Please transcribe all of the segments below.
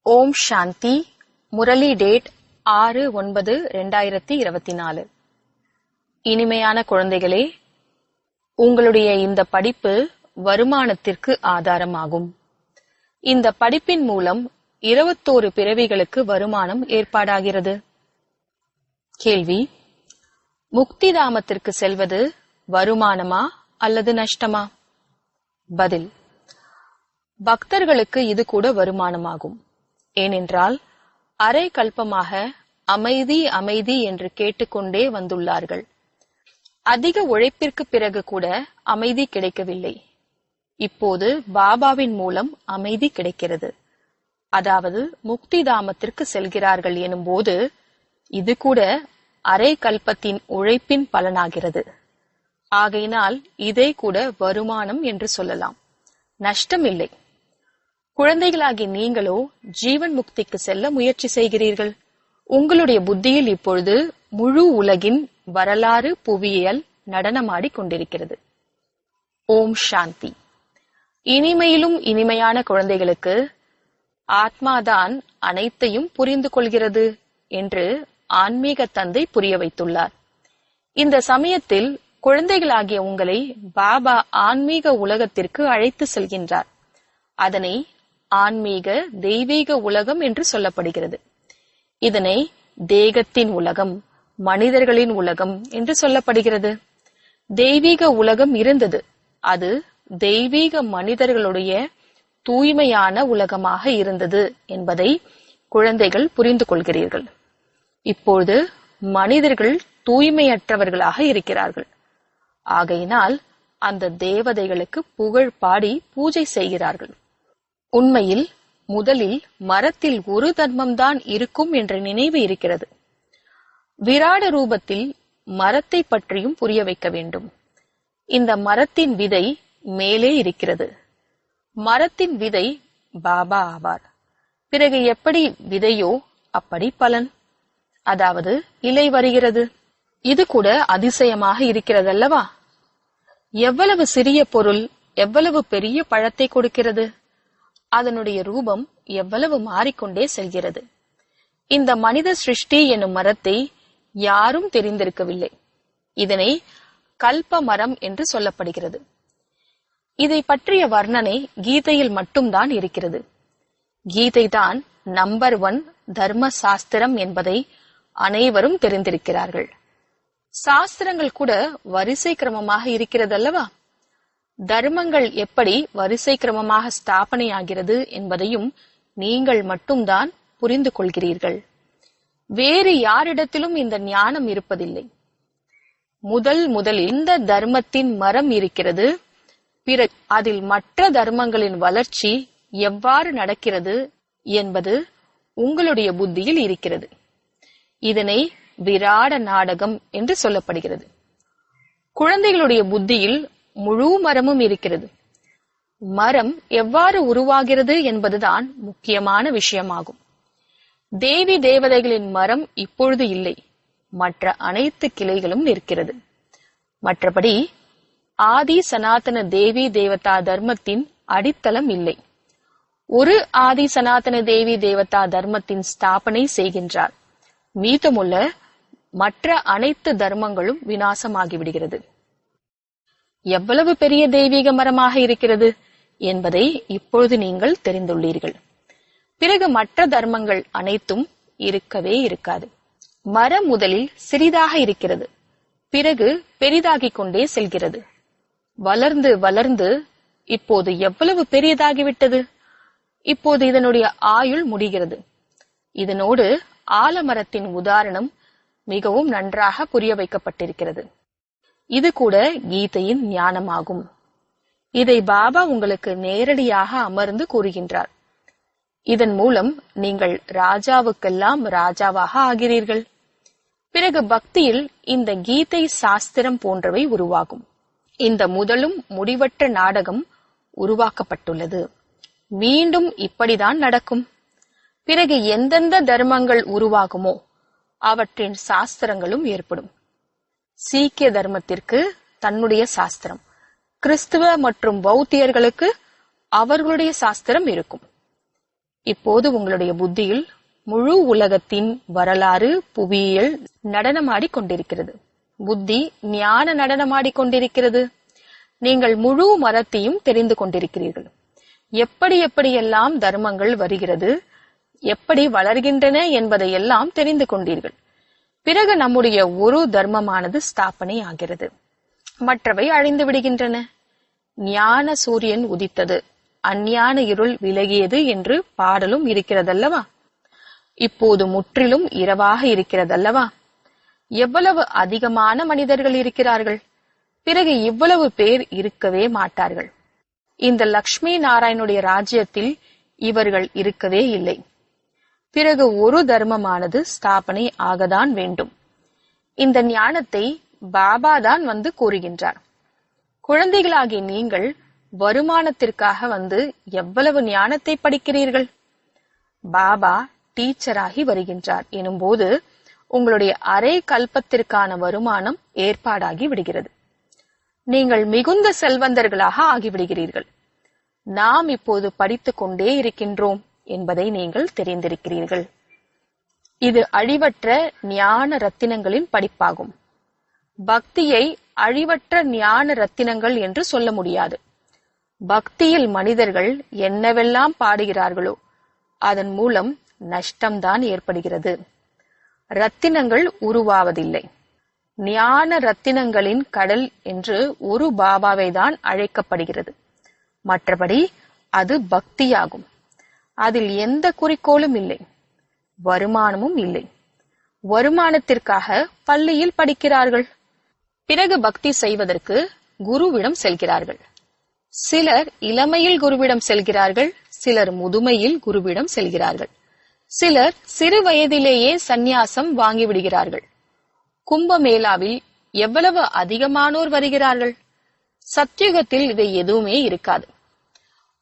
ஓம் சாந்தி. Murali date 6/9/2024. இனிமையான குழந்தைகளே, உங்களுடைய இந்த படிப்பு வருமானத்திற்கு ஆதாரமாகும். இந்த படிப்பின் மூலம் 21 பிறவிகளுக்கு வருமானம் ஏற்பாடாகிறது. கேள்வி: முக்தி தாமத்திற்கு செல்வது வருமானமா அல்லது நஷ்டமா? பதில்: பக்தர்களுக்கு இது கூட வருமானமாகும். ஏனென்றால் அரை கல்பமாக அமைதி அமைதி என்று கேட்டுக்கொண்டே வந்துள்ளார்கள். அதிக உழைப்பிற்கு பிறகு கூட அமைதி கிடைக்கவில்லை. இப்போது பாபாவின் மூலம் அமைதி கிடைக்கிறது. அதாவது முக்தி தாமத்திற்கு செல்கிறார்கள் எனும்போது இது கூட அரை கல்பத்தின் உழைப்பின் பலனாகிறது. ஆகையினால் இதை கூட வருமானம் என்று சொல்லலாம், நஷ்டம் இல்லை. குழந்தைகளாகி நீங்களோ ஜீவன் முக்திக்கு செல்ல முயற்சி செய்கிறீர்கள். உங்களுடைய புத்தியில் இப்பொழுது முழு உலகின் வரலாறு புவியியல் நடனமாடி கொண்டிருக்கிறது. ஓம் சாந்தி. இனிமையிலும் இனிமையான குழந்தைகளுக்கு ஆத்மாதான் அனைத்தையும் புரிந்து கொள்கிறது என்று ஆன்மீக தந்தை புரிய வைத்துள்ளார். இந்த சமயத்தில் குழந்தைகளாகிய உங்களை பாபா ஆன்மீக உலகத்திற்கு அழைத்து செல்கின்றார். அதனை ஆன்மீக தெய்வீக உலகம் என்று சொல்லப்படுகிறது. இதனை தேகத்தின் உலகம், மனிதர்களின் உலகம் என்று சொல்லப்படுகிறது. தெய்வீக உலகம் இருந்தது. அது தெய்வீக மனிதர்களுடைய தூய்மையான உலகமாக இருந்தது என்பதை குழந்தைகள் புரிந்து கொள்கிறீர்கள். இப்போது மனிதர்கள் தூய்மையற்றவர்களாக இருக்கிறார்கள். ஆகையினால் அந்த தேவதைகளுக்கு புகழ் பாடி பூஜை செய்கிறார்கள். உண்மையில் முதலில் மரத்தில் ஒரு தர்மம்தான் இருக்கும் என்ற நினைவு இருக்கிறது. விராட ரூபத்தில் மரத்தை பற்றியும் புரிய வைக்க வேண்டும். இந்த மரத்தின் விதை மேலே இருக்கிறது. மரத்தின் விதை பாபா ஆவார். பிறகு எப்படி விதையோ அப்படி பலன், அதாவது இலை வருகிறது. இது கூட அதிசயமாக இருக்கிறதல்லவா? எவ்வளவு சிறிய பொருள் எவ்வளவு பெரிய பழத்தை கொடுக்கிறது. அதனுடைய ரூபம் எவ்வளவு மாறிக்கொண்டே செல்கிறது. இந்த மனித சிருஷ்டி எனும் மரத்தை யாரும் தெரிந்திருக்கவில்லை. இதனை கல்ப மரம் என்று சொல்லப்படுகிறது. இதை பற்றிய வர்ணனை கீதையில் மட்டும்தான் இருக்கிறது. கீதை தான் நம்பர் 1 தர்ம சாஸ்திரம் என்பதை அனைவரும் தெரிந்திருக்கிறார்கள். சாஸ்திரங்கள் கூட வரிசை கிரமமாக இருக்கிறதல்லவா? தர்மங்கள் எப்படி வரிசை கிரமமாக ஸ்தாபனையாகிறது என்பதையும் நீங்கள் மட்டும்தான் புரிந்து கொள்கிறீர்கள். வேறு யாரிடத்திலும் இந்த ஞானம் இருப்பதில்லை. முதலில் இந்த தர்மத்தின் மரம் இருக்கிறது. பிறகு அதில் மற்ற தர்மங்களின் வளர்ச்சி எவ்வாறு நடக்கிறது என்பது உங்களுடைய புத்தியில் இருக்கிறது. இதனை விராட நாடகம் என்று சொல்லப்படுகிறது. குழந்தைகளுடைய புத்தியில் முழு மரமும் இருக்கிறது. மரம் எவ்வாறு உருவாகிறது என்பதுதான் முக்கியமான விஷயமாகும். தேவி தேவதைகளின் மரம் இப்பொழுது இல்லை. மற்ற அனைத்து கிளைகளும் நிற்கிறது. மற்றபடி ஆதி சனாதன தேவி தேவதா தர்மத்தின் அடித்தளம் இல்லை. ஒரு ஆதி சனாதன தேவி தேவதா தர்மத்தின் ஸ்தாபனை செய்கின்றார். மீதமுள்ள மற்ற அனைத்து தர்மங்களும் விநாசமாகிவிடுகிறது. எவ்வளவு பெரிய தெய்வீக மரமாக இருக்கிறது என்பதை இப்பொழுது நீங்கள் தெரிந்துள்ளீர்கள். பிறகு மற்ற தர்மங்கள் அனைத்தும் இருக்கவே இருக்காது. மரம் முதலில் சிறிதாக இருக்கிறது. பிறகு பெரிதாகிக் கொண்டே செல்கிறது. வளர்ந்து வளர்ந்து இப்போது எவ்வளவு பெரியதாகிவிட்டது. இப்போது இதனுடைய ஆயுள் முடிகிறது. இதனோடு ஆலமரத்தின் உதாரணம் மிகவும் நன்றாக புரிய வைக்கப்பட்டிருக்கிறது. இது கூட கீதையின் ஞானமாகும். இதை பாபா உங்களுக்கு நேரடியாக அமர்ந்து கூறுகின்றார். இதன் மூலம் நீங்கள் ராஜாவுக்கெல்லாம் ராஜாவாக ஆகிறீர்கள். பிறகு பக்தியில் இந்த கீதை சாஸ்திரம் போன்றவை உருவாகும். இந்த முதலும் முடிவற்ற நாடகம் உருவாக்கப்பட்டுள்ளது. மீண்டும் இப்படிதான் நடக்கும். பிறகு எந்தெந்த தர்மங்கள் உருவாகுமோ அவற்றின் சாஸ்திரங்களும் ஏற்படும். சீக்கிய தர்மத்திற்கு தன்னுடைய சாஸ்திரம், கிறிஸ்துவ மற்றும் பௌத்தியர்களுக்கு அவர்களுடைய சாஸ்திரம் இருக்கும். இப்போது உங்களுடைய புத்தியில் முழு உலகத்தின் வரலாறு, புவியியல் நடனமாடிக் கொண்டிருக்கிறது. புத்தி ஞான நடனமாடிக் கொண்டிருக்கிறது. நீங்கள் முழு மரத்தையும் தெரிந்து கொண்டிருக்கிறீர்கள். எப்படி எப்படியெல்லாம் தர்மங்கள் வருகிறது, எப்படி வளர்கின்றன என்பதையெல்லாம் தெரிந்து கொண்டீர்கள். பிறகு நம்முடைய ஒரு தர்மமானது ஸ்தாபனை ஆகிறது, மற்றவை அழிந்து விடுகின்றன. ஞான சூரியன் உதித்தது, அஞ்ஞான இருள் விலகியது என்று பாடலும் இருக்கிறதல்லவா? இப்போது முற்றிலும் இரவாக இருக்கிறதல்லவா? எவ்வளவு அதிகமான மனிதர்கள் இருக்கிறார்கள்! பிறகு இவ்வளவு பேர் இருக்கவே மாட்டார்கள். இந்த லக்ஷ்மி நாராயணுடைய ராஜ்யத்தில் இவர்கள் இருக்கவே இல்லை. பிறகு ஒரு தர்மமானது ஸ்தாபனை ஆகத்தான் வேண்டும். இந்த ஞானத்தை பாபா தான் வந்து கூறுகின்றார். குழந்தைகளாகிய நீங்கள் வருமானத்திற்காக வந்து எவ்வளவு ஞானத்தை படிக்கிறீர்கள்? பாபா டீச்சராகி வருகின்றார் எனும்போது உங்களுடைய அரை கல்பத்திற்கான வருமானம் ஏற்பாடாகி விடுகிறது. நீங்கள் மிகுந்த செல்வந்தர்களாக ஆகிவிடுகிறீர்கள். நாம் இப்போது படித்துக் கொண்டே இருக்கின்றோம் என்பதை நீங்கள் தெரிந்திருக்கிறீர்கள். இது அழிவற்ற ஞான ரத்தினங்களின் படிப்பாகும். பக்தியை அழிவற்ற ஞான ரத்தினங்கள் என்று சொல்ல முடியாது. பக்தியில் மனிதர்கள் என்னவெல்லாம் பாடுகிறார்களோ அதன் மூலம் நஷ்டம்தான் ஏற்படுகிறது. ரத்தினங்கள் உருவாவதில்லை. ஞான ரத்தினங்களின் கடல் என்று ஒரு பாபாவை தான் அழைக்கப்படுகிறது. மற்றபடி அது பக்தியாகும். அதில் எந்த குறிக்கோளும் இல்லை, வருமானமும் இல்லை. வருமானத்திற்காக பள்ளியில் படிக்கிறார்கள். பிறகு பக்தி செய்வதற்கு குருவிடம் செல்கிறார்கள். சிலர் இளமையில் குருவிடம் செல்கிறார்கள், சிலர் முதுமையில் குருவிடம் செல்கிறார்கள். சிலர் சிறு வயதிலேயே சந்நியாசம் வாங்கிவிடுகிறார்கள். கும்பமேளாவில் எவ்வளவு அதிகமானோர் வருகிறார்கள்! சத்யுகத்தில் இவை எதுவுமே இருக்காது.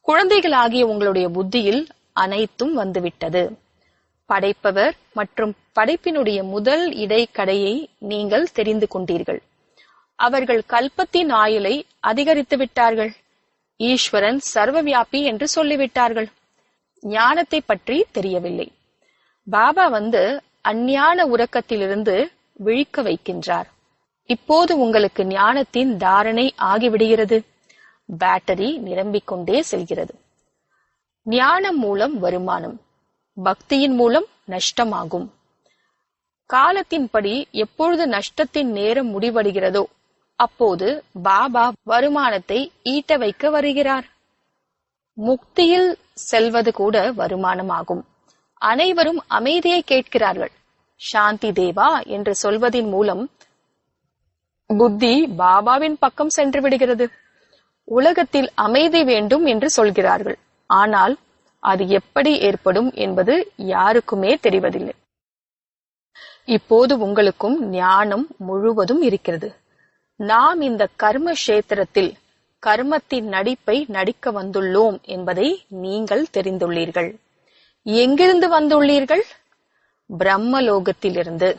குழந்தைகளாகிய உங்களுடைய புத்தியில் அனைத்தும் வந்துவிட்டது. படைப்பவர் மற்றும் படைப்பினுடைய முதல் இடைக்கடையை நீங்கள் தெரிந்து கொண்டீர்கள். அவர்கள் கல்பத்தின் ஆயுளை அதிகரித்து விட்டார்கள். ஈஸ்வரன் சர்வவியாபி என்று சொல்லிவிட்டார்கள். ஞானத்தை பற்றி தெரியவில்லை. பாபா வந்து அஞ்ஞான உறக்கத்திலிருந்து விழிக்க வைக்கின்றார். இப்போது உங்களுக்கு ஞானத்தின் தாரணை ஆகிவிடுகிறது. பேட்டரி நிரம்பிக் கொண்டே செல்கிறது. ஞானம் மூலம் வருமானம், பக்தியின் மூலம் நஷ்டமாகும். காலத்தின்படி எப்பொழுது நஷ்டத்தின் நேரம் முடிவடைகிறதோ அப்போது பாபா வருமானத்தை ஈட்ட வைக்க வருகிறார். முக்தியில் செல்வது கூட வருமானமாகும். அனைவரும் அமைதியை கேட்கிறார்கள். சாந்தி தேவா என்று சொல்வதின் மூலம் புத்தி பாபாவின் பக்கம் சென்று விடுகிறது. உலகத்தில் அமைதி வேண்டும் என்று சொல்கிறார்கள். ஆனால் அது எப்படி ஏற்படும் என்பது யாருக்குமே தெரிவதில்லை. இப்போது உங்களுக்கும் ஞானம் முழுவதும் இருக்கிறது. நாம் இந்த கர்ம கஷேத்திரத்தில் கர்மத்தின் நடிப்பை நடிக்க வந்துள்ளோம் என்பதை நீங்கள் தெரிந்துள்ளீர்கள். எங்கிருந்து வந்துள்ளீர்கள்? பிரம்மலோகத்திலிருந்து.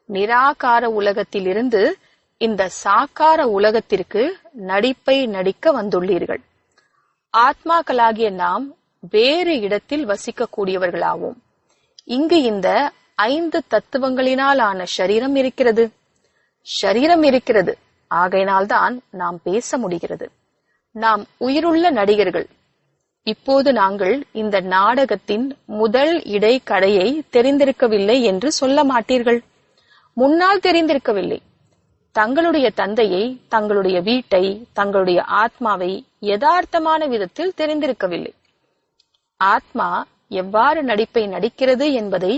நிராகார உலகத்திலிருந்து இந்த சாக்கார உலகத்திற்கு நடிப்பை நடிக்க வந்துள்ளீர்கள். ஆத்மாக்களாகிய நாம் வேறு இடத்தில் வசிக்கக்கூடியவர்களாவோம். இங்கு இந்த 5 தத்துவங்களினால் ஆன சரீரம் இருக்கிறது. சரீரம் இருக்கிறது, ஆகையினால்தான் நாம் பேச முடிகிறது. நாம் உயிருள்ள நடிகர்கள். இப்போது நாங்கள் இந்த நாடகத்தின் முதல் இடைக்கடையை தெரிந்திருக்கவில்லை என்று சொல்ல மாட்டீர்கள். முன்னால் தெரிந்திருக்கவில்லை. தங்களுடைய தந்தையை, தங்களுடைய வீட்டை, தங்களுடைய ஆத்மாவை யதார்த்தமான விதத்தில் தெரிந்திருக்கவில்லை. ஆத்மா எவ்வாறு நடிப்பை நடிக்கிறது என்பதை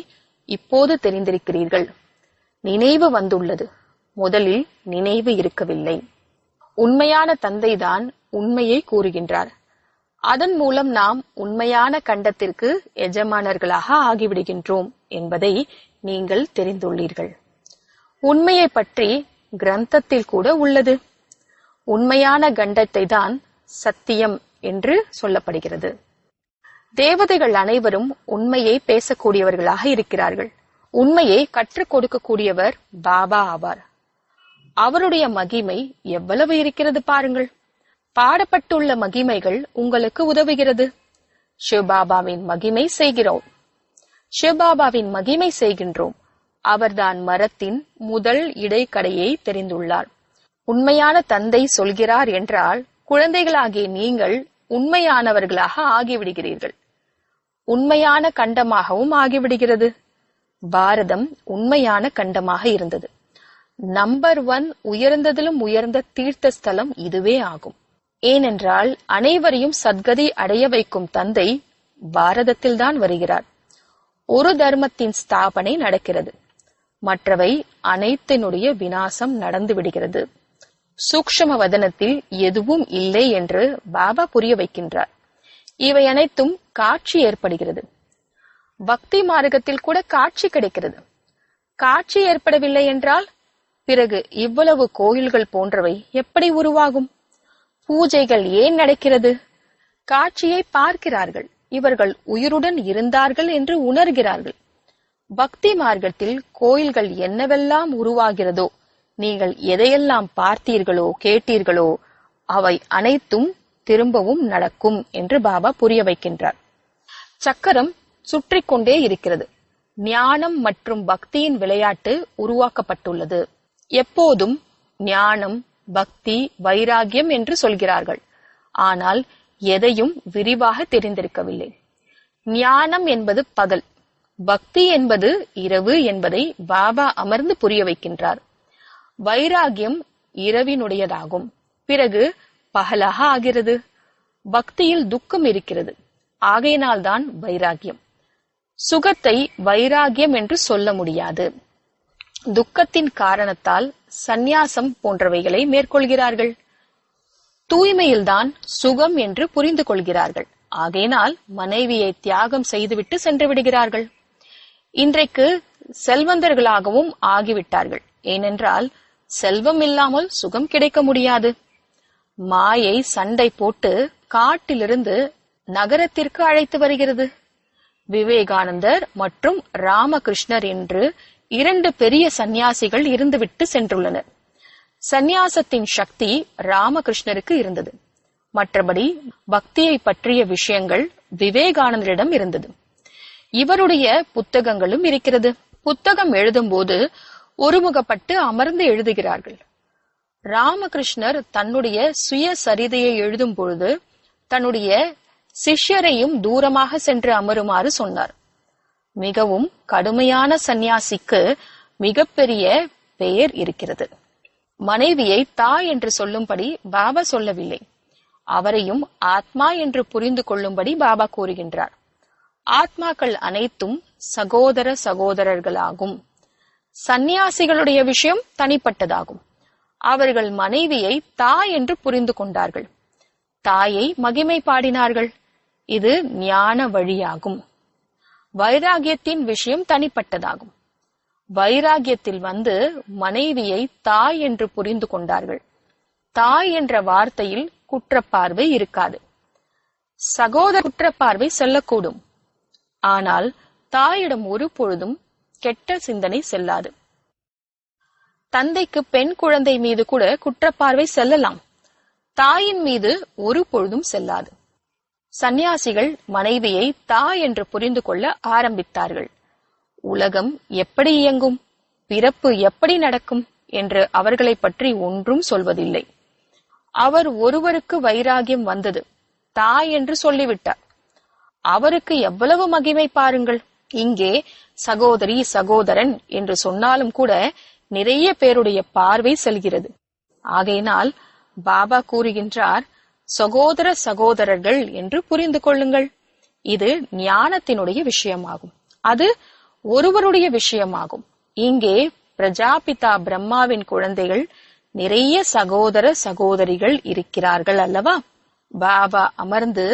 இப்போது தெரிந்திருக்கிறீர்கள். நினைவு வந்துள்ளது. முதலில் நினைவு இருக்கவில்லை. உண்மையான தந்தைதான் உண்மையை கூறுகின்றார். அதன் மூலம் நாம் உண்மையான கண்டத்திற்கு எஜமானர்களாக ஆகிவிடுகின்றோம் என்பதை நீங்கள் தெரிந்துள்ளீர்கள். உண்மையை பற்றி கிரந்தத்தில் கூட உள்ளது. உண்மையான கண்டத்தை தான் சத்தியம் என்று சொல்லப்படுகிறது. தேவதைகள் அனைவரும் உண்மையை பேசக்கூடியவர்களாக இருக்கிறார்கள். உண்மையை கற்றுக் கொடுக்கக்கூடியவர் பாபா ஆவார். அவருடைய மகிமை எவ்வளவு இருக்கிறது பாருங்கள். பாடப்பட்டுள்ள மகிமைகள் உங்களுக்கு உதவுகிறது. சிவபாபாவின் மகிமை செய்கிறோம். சிவபாபாவின் மகிமை செய்கின்றோம். அவர்தான் மரத்தின் முதல் இடைக்கடையை தெரிந்துள்ளார். உண்மையான தந்தை சொல்கிறார் என்றால் குழந்தைகளாகிய நீங்கள் உண்மையானவர்களாக ஆகிவிடுகிறீர்கள். உண்மையான கண்டமாகவும் ஆகிவிடுகிறது. பாரதம் உண்மையான கண்டமாக இருந்தது. நம்பர் 1 உயர்ந்ததிலும் உயர்ந்த தீர்த்த ஸ்தலம் இதுவே ஆகும். ஏனென்றால் அனைவரையும் சத்கதி அடைய வைக்கும் தந்தை பாரதத்தில்தான் வருகிறார். ஒரு தர்மத்தின் ஸ்தாபனை நடக்கிறது, மற்றவை அனைத்தினுடைய விநாசம் நடந்து விடுகிறது. சூக்ஷ்ம வதனத்தில் எதுவும் இல்லை என்று பாபா புரிய வைக்கின்றார். இவை அனைத்தும் காட்சி ஏற்படுகிறது. பக்தி மார்க்கத்தில் கூட காட்சி கிடைக்கிறது. காட்சி ஏற்படவில்லை என்றால் பிறகு இவ்வளவு கோயில்கள் போன்றவை எப்படி உருவாகும்? பூஜைகள் ஏன் நடக்கிறது? காட்சியை பார்க்கிறார்கள். இவர்கள் உயிருடன் இருந்தார்கள் என்று உணர்கிறார்கள். பக்தி மார்க்கத்தில் கோயில்கள் என்னவெல்லாம் உருவாகிறதோ, நீங்கள் எதையெல்லாம் பார்த்தீர்களோ கேட்டீர்களோ அவை அனைத்தும் திரும்பவும் நடக்கும் என்று பாபா புரிய வைக்கின்றார். சக்கரம் சுற்றி கொண்டே இருக்கிறது. ஞானம் மற்றும் பக்தியின் விளையாட்டு உருவாக்கப்பட்டுள்ளது. எப்போதும் ஞானம், பக்தி, வைராகியம் என்று சொல்கிறார்கள். ஆனால் எதையும் விரிவாக தெரிந்திருக்கவில்லை. ஞானம் என்பது பகல், பக்தி என்பது இரவு என்பதை பாபா அமர்ந்து புரிய வைக்கின்றார். வைராகியம் இரவினுடையதாகும், பிறகு பகலாக ஆகிறது. பக்தியில் துக்கம் இருக்கிறது, ஆகையினால்தான் வைராகியம். சுகத்தை வைராகியம் என்று சொல்ல முடியாது. துக்கத்தின் காரணத்தால் சந்நியாசம் போன்றவைகளை மேற்கொள்கிறார்கள். தூய்மையில்தான் சுகம் என்று புரிந்து கொள்கிறார்கள். ஆகையினால் மனைவியை தியாகம் செய்துவிட்டு சென்று விடுகிறார்கள். இன்றைக்கு செல்வந்தர்களாகவும் ஆகிவிட்டார்கள். ஏனென்றால் செல்வம் இல்லாமல் சுகம் கிடைக்க முடியாது. மாயை சண்டை போட்டு காட்டிலிருந்து நகரத்திற்கு அழைத்து வருகிறது. விவேகானந்தர் மற்றும் ராமகிருஷ்ணர் என்று 2 பெரிய சந்நியாசிகள் இருந்துவிட்டு சென்றுள்ளனர். சந்நியாசத்தின் சக்தி ராமகிருஷ்ணருக்கு இருந்தது. மற்றபடி பக்தியை பற்றிய விஷயங்கள் விவேகானந்தரிடம் இருந்தது. இவருடைய புத்தகங்களும் இருக்கிறது. புத்தகம் எழுதும்போது ஒருமுகப்பட்டு அமர்ந்து எழுதுகிறார்கள். ராமகிருஷ்ணர் தன்னுடைய சுயசரிதையை எழுதும் பொழுது தன்னுடைய சிஷ்யரையும் தூரமாக சென்று அமருமாறு சொன்னார். மிகவும் கடுமையான சந்நியாசிக்கு மிகப்பெரிய பெயர் இருக்கிறது. மனைவியை தாய் என்று சொல்லும்படி பாபா சொல்லவில்லை. அவரையும் ஆத்மா என்று புரிந்து கொள்ளும்படி பாபா கூறுகின்றார். ஆத்மாக்கள் அனைத்தும் சகோதர சகோதரர்களாகும். சந்நியாசிகளுடைய விஷயம் தனிப்பட்டதாகும். அவர்கள் மனைவியை தாய் என்று புரிந்து கொண்டார்கள். தாயை மகிமை பாடினார்கள். இது ஞான வழியாகும். வைராகியத்தின் விஷயம் தனிப்பட்டதாகும். வைராகியத்தில் வந்து மனைவியை தாய் என்று புரிந்து கொண்டார்கள். தாய் என்ற வார்த்தையில் குற்றப்பார்வை இருக்காது. சகோதர குற்றப்பார்வை செல்லக்கூடும். ஆனால் தாயிடம் ஒரு பொழுதும் கெட்ட சிந்தனை செல்லாது. தந்தைக்கு பெண் குழந்தை மீது கூட குற்றப்பார்வை செல்லலாம். தாயின் மீது ஒரு பொழுதும் செல்லாது. சந்நியாசிகள் மனைவியை தாய் என்று புரிந்து கொள்ள ஆரம்பித்தார்கள். உலகம் எப்படி இயங்கும், பிறப்பு எப்படி நடக்கும் என்று அவர்களை பற்றி ஒன்றும் சொல்வதில்லை. அவர் ஒருவருக்கு வைராகியம் வந்தது, தாய் என்று சொல்லிவிட்டார். அவருக்கு எவ்வளவு மகிமை பாருங்கள். இங்கே சகோதரி சகோதரன் என்று சொன்னாலும் கூட நிறைய பேருடைய பார்வை செல்கிறது. ஆகையினால் பாபா கூறுகின்றார், சகோதர சகோதரர்கள் என்று புரிந்து கொள்ளுங்கள். இது ஞானத்தினுடைய விஷயமாகும். அது ஒருவருடைய விஷயமாகும். இங்கே பிரஜாபிதா பிரம்மாவின் குழந்தைகள் நிறைய சகோதர சகோதரிகள் இருக்கிறார்கள் அல்லவா? பாபா அமர்ந்து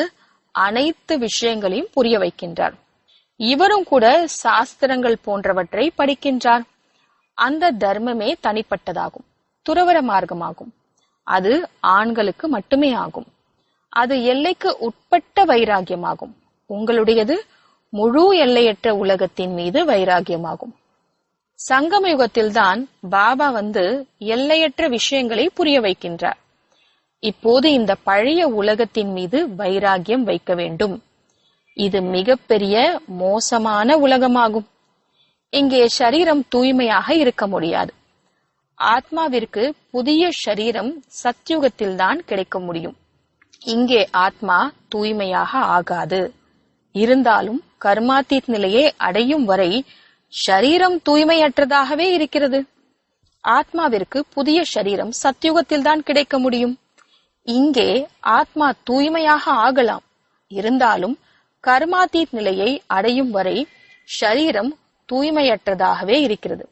அனைத்து விஷயங்களையும் புரிய வைக்கின்றார். இவரும் கூட சாஸ்திரங்கள் போன்றவற்றை படிக்கின்றார். அந்த தர்மமே தனிப்பட்டதாகும், துறவற மார்க்கமாகும். அது ஆண்களுக்கு மட்டுமே ஆகும். அது எல்லைக்கு உட்பட்ட வைராகியமாகும். உங்களுடையது முழு எல்லையற்ற உலகத்தின் மீது வைராகியமாகும். சங்கம யுகத்தில்தான் பாபா வந்து எல்லையற்ற விஷயங்களை புரிய வைக்கின்றார். இப்போது இந்த பழைய உலகத்தின் மீது வைராகியம் வைக்க வேண்டும். இது மிகப்பெரிய மோசமான உலகமாகும். இங்கே சரீரம் தூய்மையாக இருக்க முடியாது. ஆத்மாவிற்கு புதிய சரீரம் சத்யுகத்தில்தான் கிடைக்க முடியும். இங்கே ஆத்மா தூய்மையாக ஆகாது. இருந்தாலும் கர்மாத்தீத் நிலையை அடையும் வரை ஷரீரம் தூய்மையற்றதாகவே இருக்கிறது. ஆத்மாவிற்கு புதிய சரீரம் சத்யுகத்தில்தான் கிடைக்க முடியும். இங்கே ஆத்மா தூய்மையாக ஆகலாம். இருந்தாலும் கர்மாத்தீத் நிலையை அடையும் வரை ஷரீரம் தூய்மையற்றதாகவே இருக்கிறது.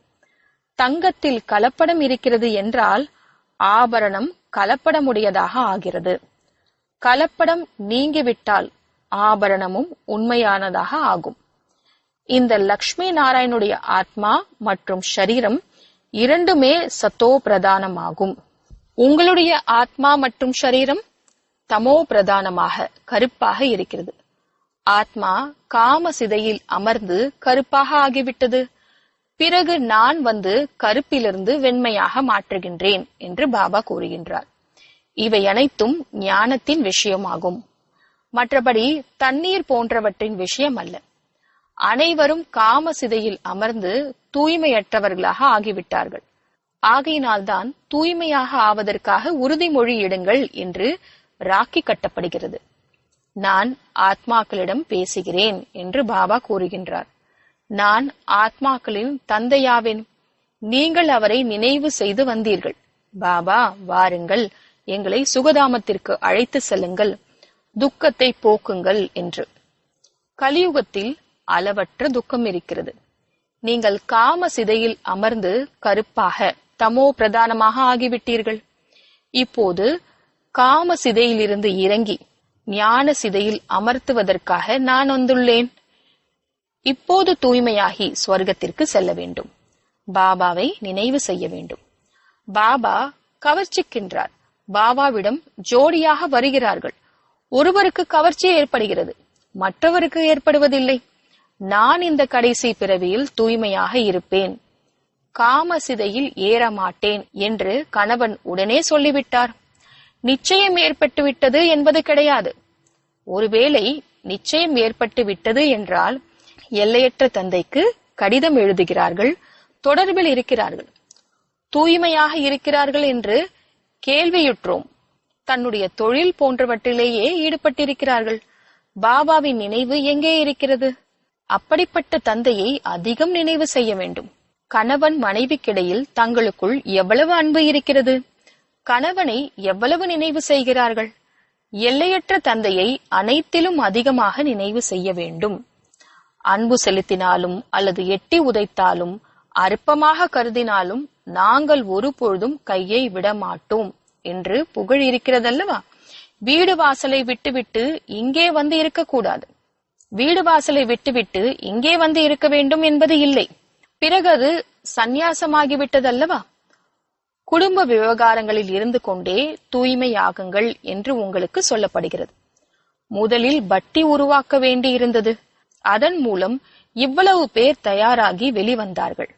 தங்கத்தில் கலப்படம் இருக்கிறது என்றால் ஆபரணம் கலப்படமுடையதாக ஆகிறது. கலப்படம் நீங்கிவிட்டால் ஆபரணமும் உண்மையானதாக ஆகும். இந்த லக்ஷ்மி நாராயணுடைய ஆத்மா மற்றும் ஷரீரம் இரண்டுமே சத்தோ பிரதானமாகும். உங்களுடைய ஆத்மா மற்றும் ஷரீரம் தமோ பிரதானமாக கருப்பாக இருக்கிறது. ஆத்மா காம சிதையில் அமர்ந்து கருப்பாக ஆகிவிட்டது. பிறகு நான் வந்து கருப்பிலிருந்து வெண்மையாக மாற்றுகின்றேன் என்று பாபா கூறுகின்றார். இவை அனைத்தும் ஞானத்தின் விஷயமாகும். மற்றபடி தண்ணீர் போன்றவற்றின் விஷயம் அல்ல. அனைவரும் காம சிதையில் அமர்ந்து தூய்மையற்றவர்களாக ஆகிவிட்டார்கள். ஆகையினால்தான் தூய்மையாக ஆவதற்காக உறுதிமொழி இடுங்கள் என்று ராக்கி கட்டப்படுகிறது. நான் ஆத்மாக்களிடம் பேசுகிறேன் என்று பாபா கூறுகின்றார். நான் ஆத்மாக்களின் தந்தையாவேன். நீங்கள் அவரை நினைவு செய்து வந்தீர்கள். பாபா, வாருங்கள், எங்களை சுகதாமத்திற்கு அழைத்து செல்லுங்கள், துக்கத்தை போக்குங்கள் என்று. கலியுகத்தில் அளவற்ற துக்கம் இருக்கிறது. நீங்கள் காம சிதையில் அமர்ந்து கருப்பாக தமோ பிரதானமாக ஆகிவிட்டீர்கள். இப்போது காம சிதையிலிருந்து இறங்கி ஞான சிதையில் அமர்த்துவதற்காக நான் வந்துள்ளேன். இப்போது தூய்மையாகி ஸ்வர்க்கத்திற்கு செல்ல வேண்டும். பாபாவை நினைவு செய்ய வேண்டும். பாபா கவர்ச்சிக்கின்றார். பாபாவிடம் ஜோடியாக வருகிறார்கள். ஒருவருக்கு கவர்ச்சி ஏற்படுகிறது, மற்றவருக்கு ஏற்படுவதில்லை. நான் இந்த கடைசி பிறவியில் தூய்மையாக இருப்பேன், காம சிதையில் ஏற மாட்டேன் என்று கணவன் உடனே சொல்லிவிட்டார். நிச்சயம் ஏற்பட்டு விட்டது என்பது கிடையாது. ஒருவேளை நிச்சயம் ஏற்பட்டு விட்டது என்றால் எல்லையற்ற தந்தைக்கு கடிதம் எழுதுகிறார்கள், தொடர்பில் இருக்கிறார்கள். தூய்மையாக இருக்கிறார்கள் என்று கேள்வியுற்றோம். தன்னுடைய தொழில் போன்றவற்றிலேயே ஈடுபட்டிருக்கிறார்கள். பாபாவின் நினைவு எங்கே இருக்கிறது? அப்படிப்பட்ட தந்தையை அதிகம் நினைவு செய்ய வேண்டும். கணவன் மனைவிக்கிடையில் தங்களுக்குள் எவ்வளவு அன்பு இருக்கிறது? கணவனை எவ்வளவு நினைவு செய்கிறார்கள்? எல்லையற்ற தந்தையை அனைத்திலும் அதிகமாக நினைவு செய்ய வேண்டும். அன்பு செலுத்தினாலும் அல்லது எட்டி உதைத்தாலும் அற்பமாக கருதினாலும் நாங்கள் ஒருபொழுதும் கையை விட மாட்டோம் என்று புகழ் இருக்கிறதல்லவா? வீடு வாசலை விட்டுவிட்டு இங்கே வந்து இருக்கக்கூடாது, வீடு வாசலை விட்டுவிட்டு இங்கே வந்து இருக்க வேண்டும் என்பது இல்லை. பிறகு அது சந்நியாசமாகிவிட்டதல்லவா? குடும்ப விவகாரங்களில் இருந்து கொண்டே தூய்மையாகுங்கள் என்று உங்களுக்கு சொல்லப்படுகிறது. முதலில் பட்டி உருவாக்க வேண்டியிருந்தது. அதன் மூலம் இவ்வளவு பேர் தயாராகி வெளிவந்தார்கள்.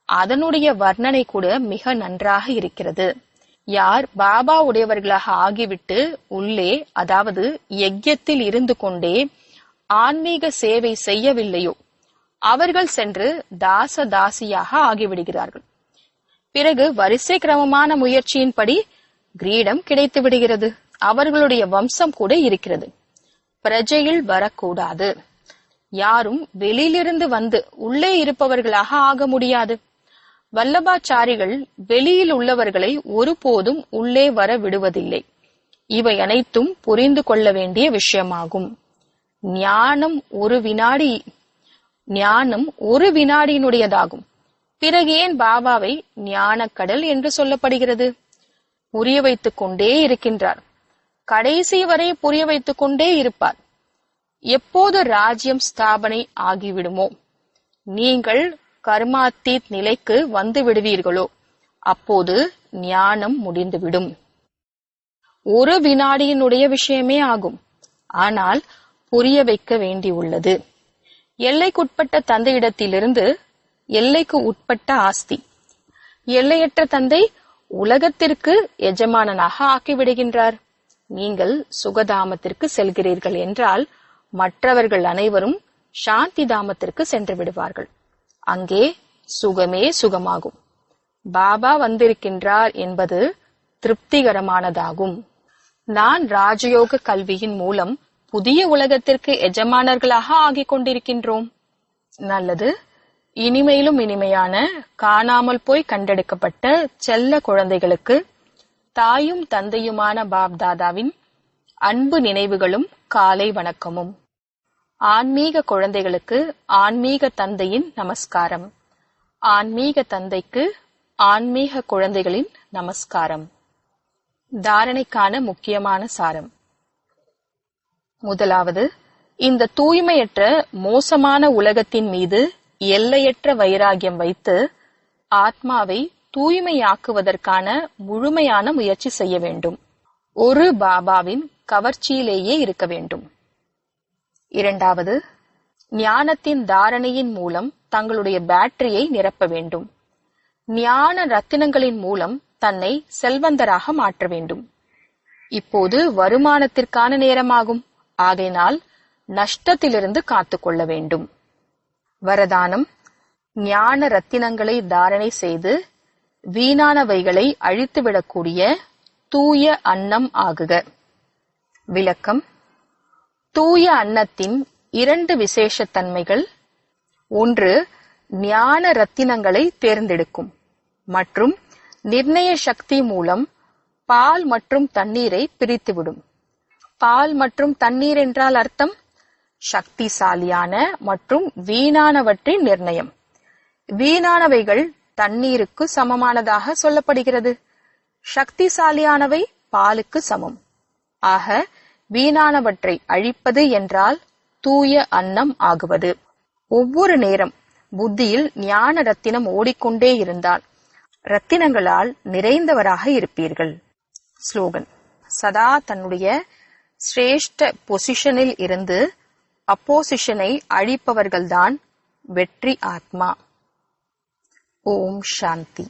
அதனுடைய வர்ணனை கூட மிக நன்றாக இருக்கிறது. யார் பாபா உடையவர்களாக ஆகிவிட்டு உள்ளே, அதாவது யஜ்யத்தில் இருந்து கொண்டே ஆன்மீக சேவை செய்யவில்லையோ அவர்கள் சென்று தாச தாசியாக ஆகிவிடுகிறார்கள். பிறகு வரிசை கிரமமான முயற்சியின்படி கிரீடம் கிடைத்து விடுகிறது. அவர்களுடைய வம்சம் கூட இருக்கிறது. பிரஜையில் வரக்கூடாது. யாரும் வெளியிலிருந்து வந்து உள்ளே இருப்பவர்களாக ஆக முடியாது. வல்லபாச்சாரிகள் வெளியில் உள்ளவர்களை ஒருபோதும் உள்ளே வர விடுவதில்லை. இவை அனைத்தும் புரிந்து கொள்ள வேண்டிய விஷயமாகும். ஞானம் ஒரு வினாடியினுடையதாகும். பிறகு ஏன் பாபாவை ஞானக்கடல் என்று சொல்லப்படுகிறது? புரிய வைத்துக் கொண்டே இருக்கின்றார். கடைசி வரை புரிய வைத்துக் கொண்டே இருப்பார். எப்போது ராஜ்யம் ஸ்தாபனை ஆகிவிடுமோ, நீங்கள் கர்மாத்தீத் நிலைக்கு வந்து விடுவீர்களோ அப்போது ஞானம் முடிந்துவிடும். ஒரு வினாடியினுடைய விஷயமே ஆகும். ஆனால் புரிய வைக்க வேண்டியுள்ளது. எல்லைக்குட்பட்ட தந்தையிடத்திலிருந்து எல்லைக்கு உட்பட்ட ஆஸ்தி. எல்லையற்ற தந்தை உலகத்திற்கு எஜமானனாக ஆக்கிவிடுகின்றார். நீங்கள் சுகதாமத்திற்கு செல்கிறீர்கள் என்றால் மற்றவர்கள் அனைவரும் சாந்தி தாமத்திற்கு சென்று விடுவார்கள். அங்கே சுகமே சுகமாகும். பாபா வந்திருக்கின்றார் என்பது திருப்திகரமானதாகும். நான் ராஜயோக கல்வியின் மூலம் புதிய உலகத்திற்கு எஜமானர்களாக ஆகிக் கொண்டிருக்கின்றோம். நல்லது. இனிமையிலும் இனிமையான காணாமல் போய் கண்டெடுக்கப்பட்ட செல்ல குழந்தைகளுக்கு தாயும் தந்தையுமான பாப்தாதாவின் அன்பு நினைவுகளும் காலை வணக்கமும். ஆன்மீக குழந்தைகளுக்கு ஆன்மீக தந்தையின் நமஸ்காரம். ஆன்மீக தந்தைக்கு ஆன்மீக குழந்தைகளின் நமஸ்காரம். தாரணைக்கான முக்கியமான சாரம். முதலாவது, இந்த தூய்மையற்ற மோசமான உலகத்தின் மீது எல்லையற்ற வைராகியம் வைத்து ஆத்மாவை தூய்மையாக்குவதற்கான முழுமையான முயற்சி செய்ய வேண்டும். ஒரு பாபாவின் கவர்ச்சியிலேயே இருக்க வேண்டும். இரண்டாவது, ஞானத்தின் தாரணையின் மூலம் தங்களுடைய பேட்டரியை நிரப்ப வேண்டும். ஞான ரத்தினங்களின் மூலம் தன்னை செல்வந்தராக மாற்ற வேண்டும். இப்போது வருமானத்திற்கான நேரமாகும். ஆகையினால் நஷ்டத்திலிருந்து காத்துக்கொள்ள வேண்டும். வரதானம்: ஞான ரத்தினங்களை தாரணை செய்து வீணானவைகளை அழித்துவிடக்கூடிய தூய அன்னம் ஆகுக. விளக்கம்: தூய அன்னத்தின் 2 விசேஷத்தன்மைகள். ஒன்று, ஞான ரத்தினங்களை தேர்ந்தெடுக்கும் மற்றும் நிர்ணய சக்தி மூலம் பால் மற்றும் தண்ணீரை பிரித்துவிடும். பால் மற்றும் தண்ணீர் என்றால் அர்த்தம் சக்திசாலியான மற்றும் வீணானவற்றின் நிர்ணயம். வீணானவைகள் தண்ணீருக்கு சமமானதாக சொல்லப்படுகிறது. சக்திசாலியானவை பாலுக்கு சமம். ஆக வீணானவற்றை அழிப்பது என்றால் தூய அன்னம் ஆகுவது. ஒவ்வொரு நேரம் புத்தியில் ஞான ரத்தினம் ஓடிக்கொண்டே இருந்தால் ரத்தினங்களால் நிறைந்தவராக இருப்பீர்கள். ஸ்லோகன்: சதா தன்னுடைய சிரேஷ்ட பொசிஷனில் இருந்து அப்போசிஷனை அழிப்பவர்கள்தான் வெற்றி ஆத்மா. ஓம் சாந்தி.